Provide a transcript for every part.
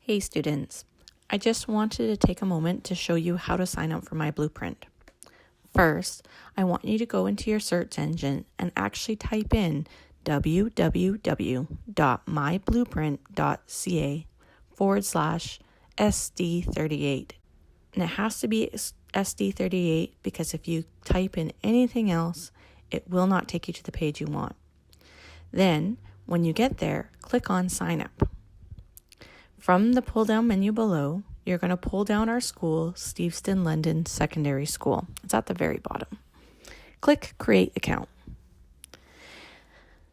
Hey students, I just wanted to take a moment to show you how to sign up for myBlueprint. First, I want you to go into your search engine and actually type in www.myblueprint.ca/SD38. And it has to be SD38 because if you type in anything else, it will not take you to the page you want. Then, when you get there, click on Sign Up. From the pull-down menu below, you're going to pull down our school, Steveston London Secondary School. It's at the very bottom. Click Create Account.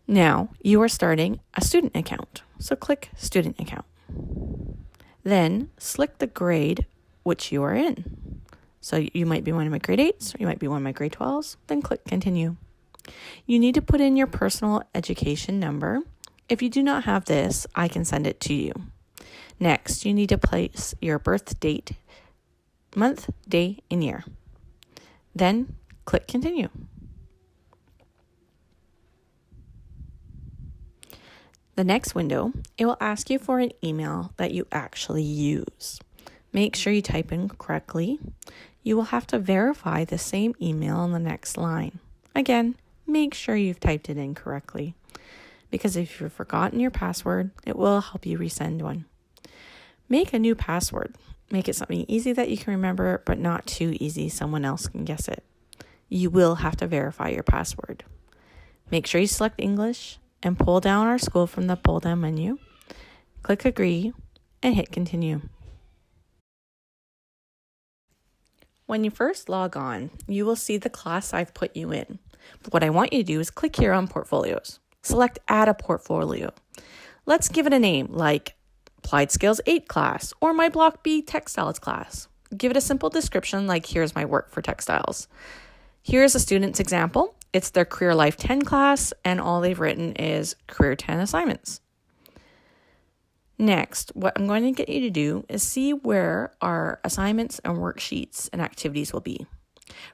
Now, you are starting a student account, so click Student Account. Then, select the grade which you are in. So you might be one of my grade 8s, or you might be one of my grade 12s, then click Continue. You need to put in your personal education number. If you do not have this, I can send it to you. Next, you need to place your birth date, month, day, and year. Then, click Continue. The next window, it will ask you for an email that you actually use. Make sure you type in correctly. You will have to verify the same email on the next line. Again, make sure you've typed it in correctly, because if you've forgotten your password, it will help you resend one. Make a new password. Make it something easy that you can remember, but not too easy someone else can guess it. You will have to verify your password. Make sure you select English and pull down our school from the pull down menu. Click Agree and hit Continue. When you first log on, you will see the class I've put you in. But what I want you to do is click here on Portfolios. Select Add a Portfolio. Let's give it a name like Applied Skills 8 class or my Block B Textiles class. Give it a simple description like here's my work for textiles. Here's a student's example. It's their Career Life 10 class and all they've written is Career 10 assignments. Next, what I'm going to get you to do is see where our assignments and worksheets and activities will be.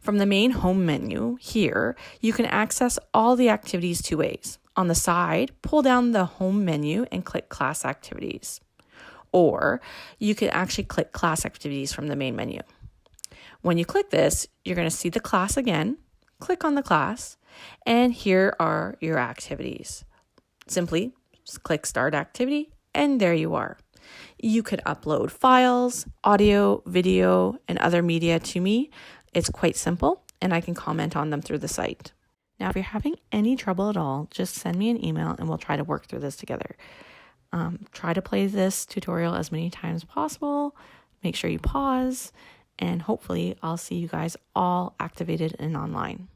From the main home menu here, you can access all the activities two ways. On the side, pull down the home menu and click Class Activities. Or you can actually click Class Activities from the main menu. When you click this, you're going to see the class again. Click on the class, and here are your activities. Simply just click Start Activity, and there you are. You could upload files, audio, video, and other media to me. It's quite simple, and I can comment on them through the site. Now, if you're having any trouble at all, just send me an email and we'll try to work through this together. Try to play this tutorial as many times as possible. Make sure you pause, and hopefully I'll see you guys all activated and online.